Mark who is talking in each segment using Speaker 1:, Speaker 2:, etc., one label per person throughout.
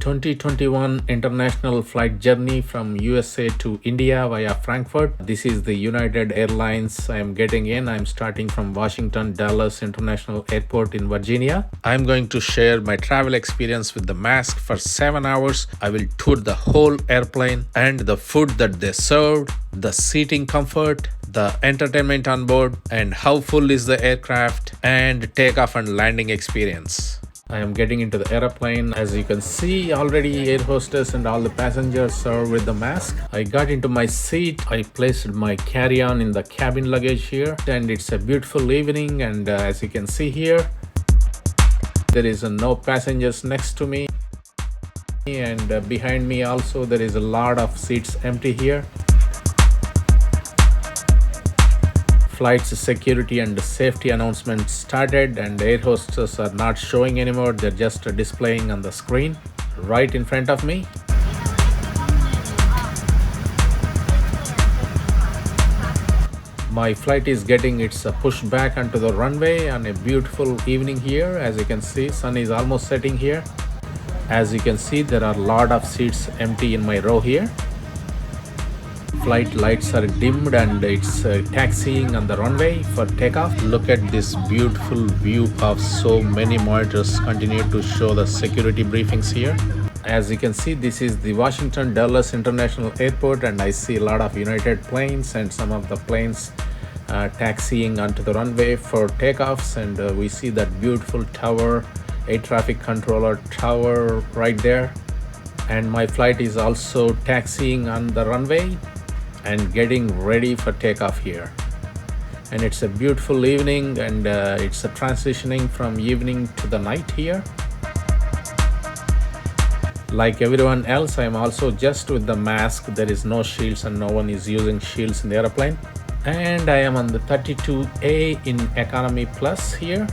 Speaker 1: 2021 international flight journey from USA to India via Frankfurt. This is the United Airlines. I am getting in. I'm starting from Washington Dulles International Airport in Virginia. I'm going to share my travel experience with the mask for 7 hours. I will tour the whole airplane and the food that they served, the seating comfort, the entertainment on board, and how full is the aircraft, and takeoff and landing experience. I am getting into the airplane. As you can see, already air hostess and all the passengers are with the mask. I got into my seat. I placed my carry-on in the cabin luggage here, and it's a beautiful evening. And as you can see here, there is no passengers next to me, and behind me also there is a lot of seats empty here. Flight's security and safety announcement started, and the air hostess are not showing anymore. They're just displaying on the screen right in front of me. My flight is getting its push back onto the runway on a beautiful evening here. As you can see, sun is almost setting here. As you can see, there are a lot of seats empty in my row here. Flight lights are dimmed and it's taxiing on the runway for takeoff. Look at this beautiful view of so many monitors continue to show the security briefings here. As you can see, this is the Washington Dulles International Airport, and I see a lot of United planes and some of the planes taxiing onto the runway for takeoffs, and we see that beautiful tower, air traffic controller tower right there. And my flight is also taxiing on the runway and getting ready for takeoff here. And it's a beautiful evening, and it's transitioning from evening to the night here. Like everyone else, I am also just with the mask. There is no shields and no one is using shields in the airplane. And I am on the 32A in Economy Plus here.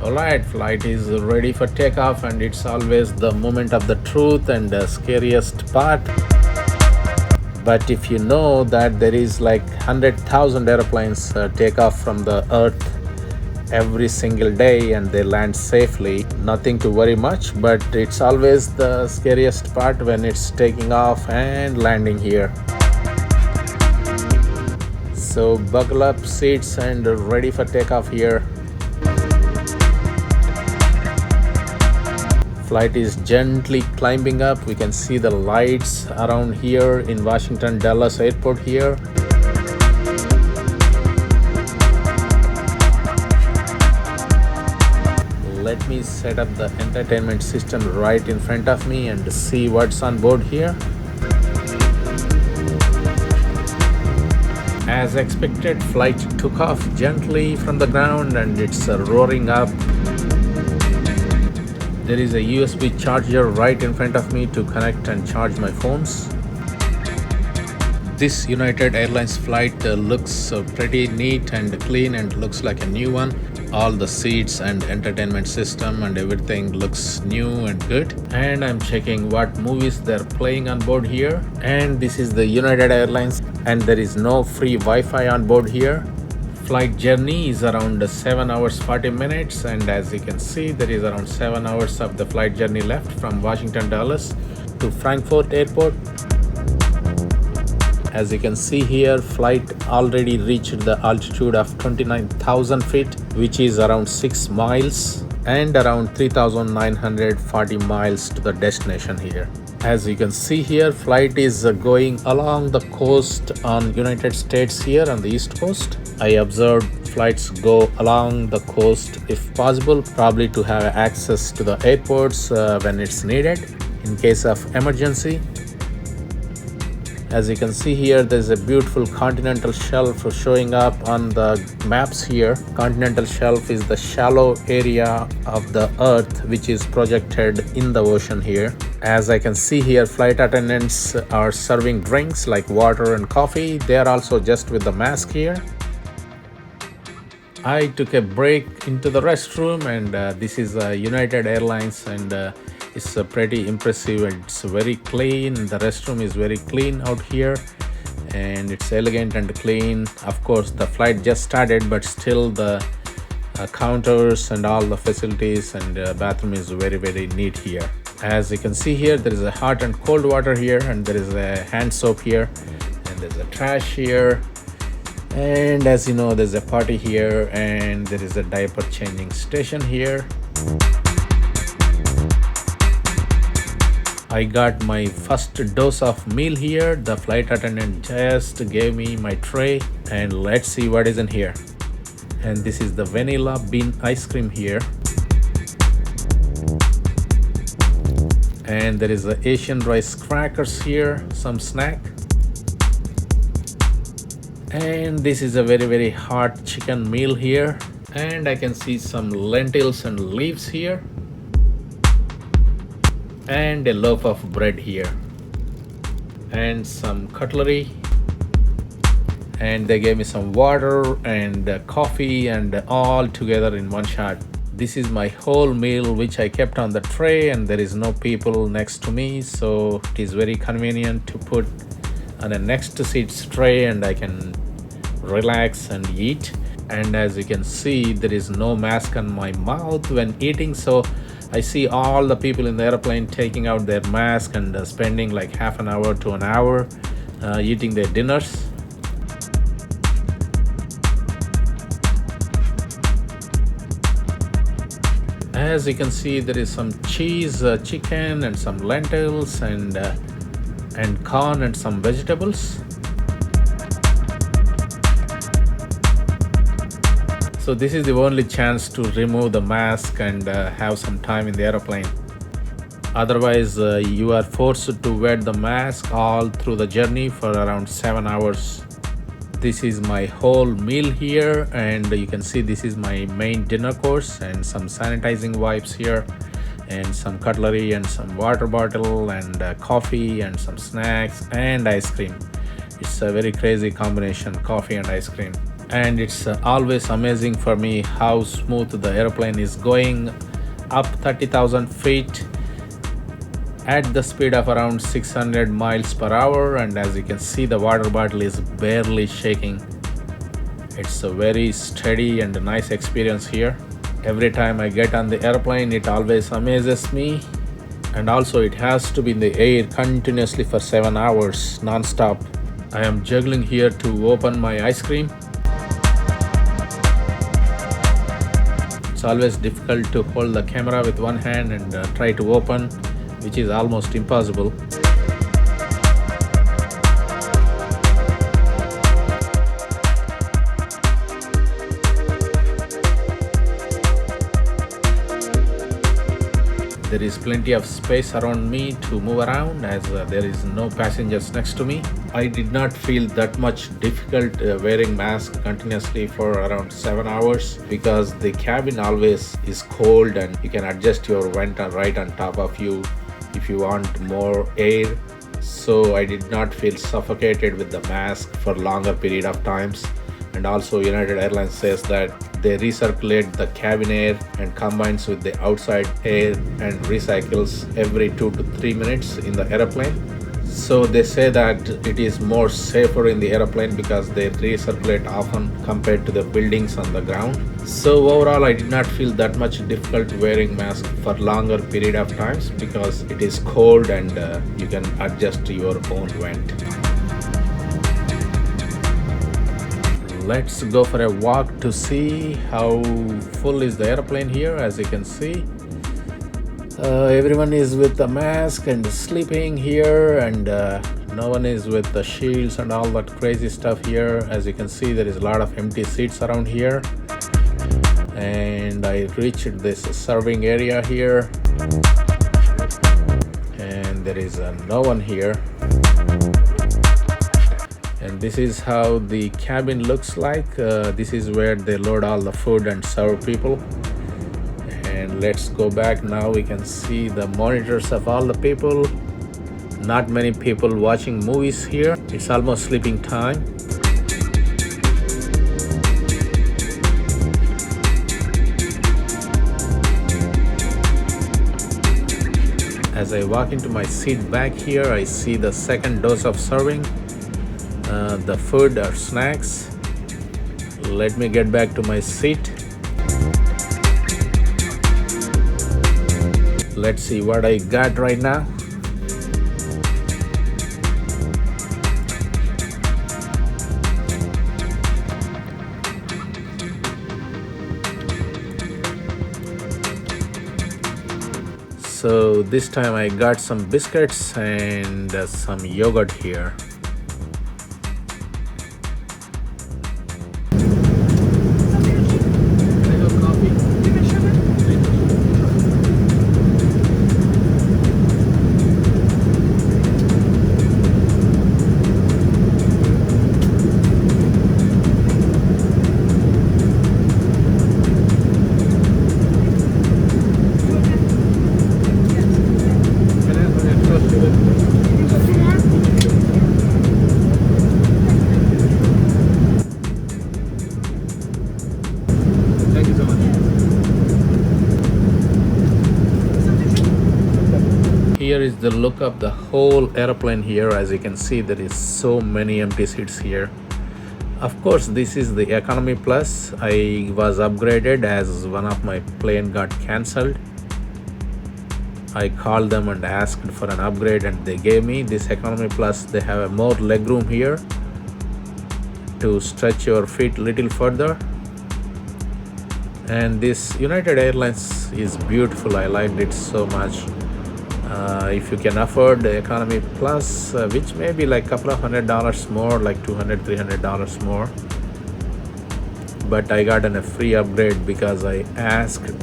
Speaker 1: Alright, flight is ready for takeoff, and it's always the moment of the truth and the scariest part. But if you know that there is like 100,000 airplanes take off from the earth every single day and they land safely, nothing to worry much, but it's always the scariest part when it's taking off and landing here. So buckle up seats and ready for takeoff here. Flight is gently climbing up. We can see the lights around here in Washington Dulles Airport here. Let me set up the entertainment system right in front of me and see what's on board here. As expected, flight took off gently from the ground and it's roaring up. There is a USB charger right in front of me to connect and charge my phones. This United Airlines flight looks pretty neat and clean and looks like a new one. All the seats and entertainment system and everything looks new and good. And I'm checking what movies they're playing on board here. And this is the United Airlines, and there is no free Wi-Fi on board here. Flight journey is around 7 hours 40 minutes, and as you can see, there is around 7 hours of the flight journey left from Washington Dulles to Frankfurt Airport. As you can see here, flight already reached the altitude of 29,000 feet, which is around 6 miles, and around 3,940 miles to the destination here. As you can see here, flight is going along the coast on United States here on the East Coast. I observed flights go along the coast if possible, probably to have access to the airports when it's needed in case of emergency. As you can see here, there's a beautiful continental shelf showing up on the maps here. Continental shelf is the shallow area of the earth which is projected in the ocean here. As I can see here, flight attendants are serving drinks like water and coffee. They are also just with the mask here. I took a break into the restroom, and this is United Airlines, and it's pretty impressive. It's very clean. The restroom is very clean out here, and it's elegant and clean. Of course, the flight just started, but still the counters and all the facilities and bathroom is very, very neat here. As you can see here, there is a hot and cold water here, and there is a hand soap here, and there's a trash here. And as you know, there's a party here, and there is a diaper changing station here. I got my first dose of meal here. The flight attendant just gave me my tray, and let's see what is in here. And this is the vanilla bean ice cream here. And there is the Asian rice crackers here, some snack. And this is a very hot chicken meal here. And I can see some lentils and leaves here. And a loaf of bread here. And some cutlery. And they gave me some water and coffee and all together in one shot. This is my whole meal which I kept on the tray, and there is no people next to me, so it is very convenient to put on a next seat's tray and I can relax and eat. And as you can see, there is no mask on my mouth when eating, so I see all the people in the airplane taking out their mask and spending like half an hour to an hour eating their dinners. As you can see, there is some cheese, chicken, and some lentils, and corn, and some vegetables. So this is the only chance to remove the mask and have some time in the airplane. Otherwise, you are forced to wear the mask all through the journey for around 7 hours. This is my whole meal here, and you can see this is my main dinner course, and some sanitizing wipes here, and some cutlery, and some water bottle, and coffee, and some snacks, and ice cream. It's a very crazy combination, coffee and ice cream. And it's always amazing for me how smooth the airplane is going up 30,000 feet at the speed of around 600 miles per hour. And as you can see, the water bottle is barely shaking. It's a very steady and nice experience here. Every time I get on the airplane, it always amazes me. And also it has to be in the air continuously for 7 hours non-stop. I am juggling here to open my ice cream. It's always difficult to hold the camera with one hand and try to open, which is almost impossible. There is plenty of space around me to move around, as there is no passengers next to me. I did not feel that much difficult wearing mask continuously for around 7 hours, because the cabin always is cold and you can adjust your vent right on top of you if you want more air. So I did not feel suffocated with the mask for longer period of times. And also United Airlines says that they recirculate the cabin air and combines with the outside air and recycles every 2 to 3 minutes in the airplane. So they say that it is more safer in the airplane because they recirculate often compared to the buildings on the ground. So overall, I did not feel that much difficult wearing mask for longer period of times because it is cold and you can adjust your own vent. Let's go for a walk to see how full is the airplane here. As you can see, everyone is with the mask and sleeping here, and no one is with the shields and all that crazy stuff here. As you can see, there is a lot of empty seats around here. And I reached this serving area here, and there is no one here. And this is how the cabin looks like. This is where they load all the food and serve people. And let's go back now. We can see the monitors of all the people. Not many people watching movies here. It's almost sleeping time. As I walk into my seat back here, I see the second dose of serving. The food or snacks. Let me get back to my seat. Let's see what I got right now. So this time I got some biscuits and some yogurt here. Here is the look of the whole airplane here. As you can see, there is so many empty seats here. Of course, this is the economy plus. I was upgraded as one of my plane got cancelled. I called them and asked for an upgrade and they gave me this economy plus. They have a more legroom here to stretch your feet a little further. And this United Airlines is beautiful. I liked it so much. If you can afford the economy plus, which may be like a couple of $100 more, like $200, $300 more, but I got a free upgrade because I asked.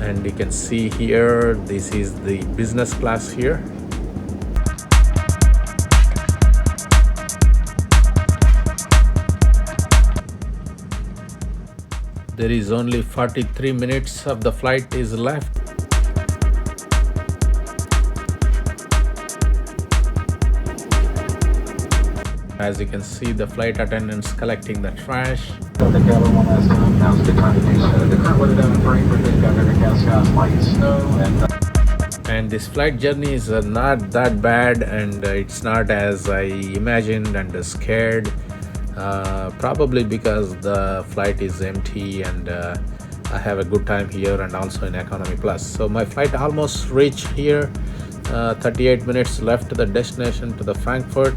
Speaker 1: And you can see here, this is the business class here. There is only 43 minutes of the flight is left. As you can see, the flight attendants collecting the trash.
Speaker 2: The cabin one last time. Now's a good time to do so. The current weather down in Frankfurt, they've got overcast skies, light snow,
Speaker 1: and this flight journey is not that bad, and it's not as I imagined and scared. Probably because the flight is empty and I have a good time here and also in economy plus. So my flight almost reached here. 38 minutes left to the destination, to the Frankfurt,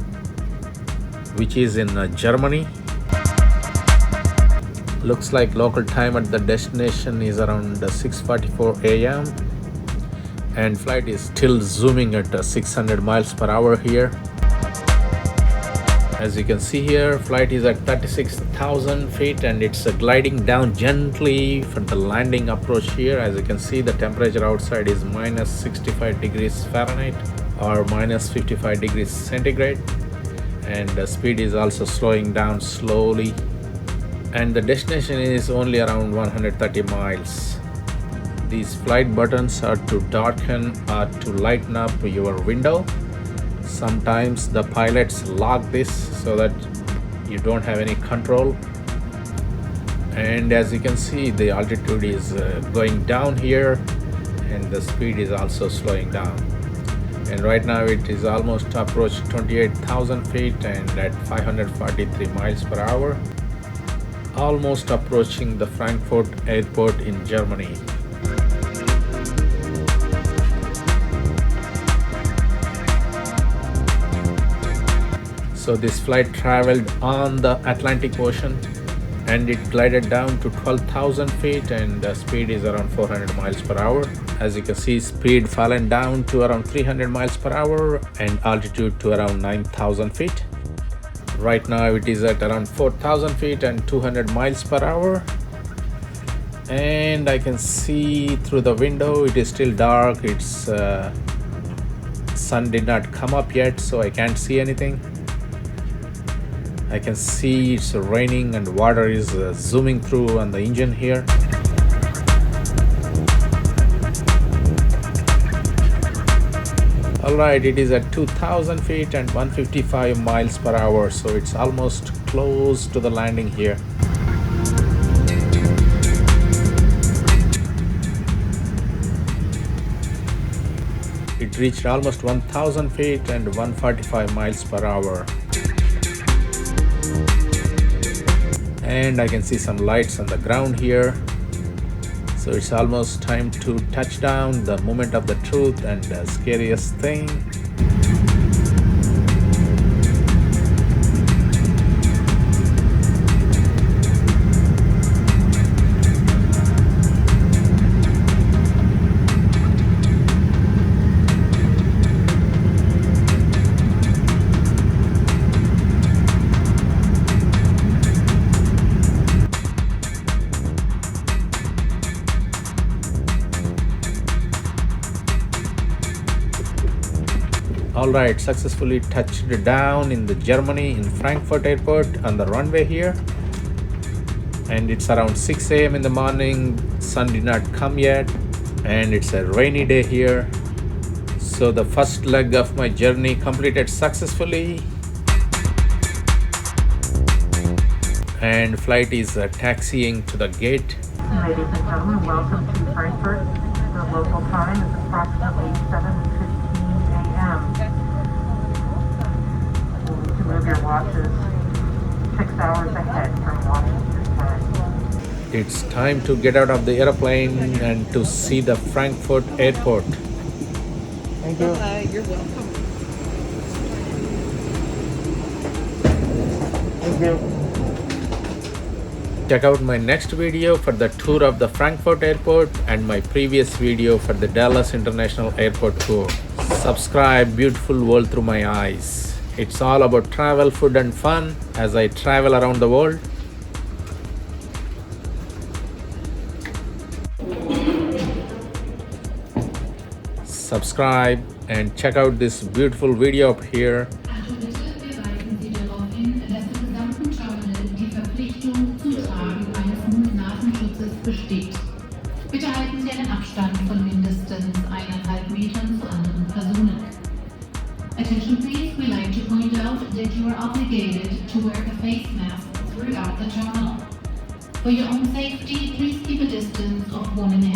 Speaker 1: which is in Germany. Looks like local time at the destination is around 6:44 a.m. and flight is still zooming at 600 miles per hour here. As you can see here, flight is at 36,000 feet and it's gliding down gently for the landing approach here. As you can see, the temperature outside is minus 65 degrees Fahrenheit or minus 55 degrees centigrade. And the speed is also slowing down slowly, and the destination is only around 130 miles. These flight buttons are to darken or to lighten up your window. Sometimes the pilots lock this so that you don't have any control. And as you can see, the altitude is going down here and the speed is also slowing down. And right now it is almost approached 28,000 feet and at 543 miles per hour, almost approaching the Frankfurt airport in Germany. So this flight traveled on the Atlantic Ocean and it glided down to 12,000 feet and the speed is around 400 miles per hour. As you can see, speed fallen down to around 300 miles per hour and altitude to around 9,000 feet. Right now it is at around 4,000 feet and 200 miles per hour. And I can see through the window, it is still dark. It's sun did not come up yet, so I can't see anything. I can see it's raining and water is zooming through on the engine here. Alright, it is at 2,000 feet and 155 miles per hour, so it's almost close to the landing here. It reached almost 1,000 feet and 145 miles per hour. And I can see some lights on the ground here. So it's almost time to touch down, the moment of the truth and the scariest thing. All right, successfully touched down in the Germany in Frankfurt airport on the runway here. And it's around 6 a.m. in the morning. Sun did not come yet, and it's a rainy day here. So the first leg of my journey completed successfully. And flight is taxiing to the gate.
Speaker 3: Ladies and gentlemen, welcome to Frankfurt. The local time is approximately 7:15 a.m. You need to move your watches 6 hours ahead from Washington time.
Speaker 1: It's time to get out of the airplane and to see the Frankfurt airport.
Speaker 4: Thank you.
Speaker 5: You're welcome.
Speaker 4: Thank you.
Speaker 1: Check out my next video for the tour of the Frankfurt airport and my previous video for the Dallas International Airport tour. Subscribe, beautiful world through my eyes. It's all about travel, food and fun as I travel around the world. Subscribe and check out this beautiful video up here.
Speaker 6: Besteht. Bitte halten Sie einen Abstand von mindestens 1,5 Metern zu anderen Personen. Attention please, we like to point out that you are obligated to wear a face mask throughout the terminal. For your own safety, please keep a distance of 1.5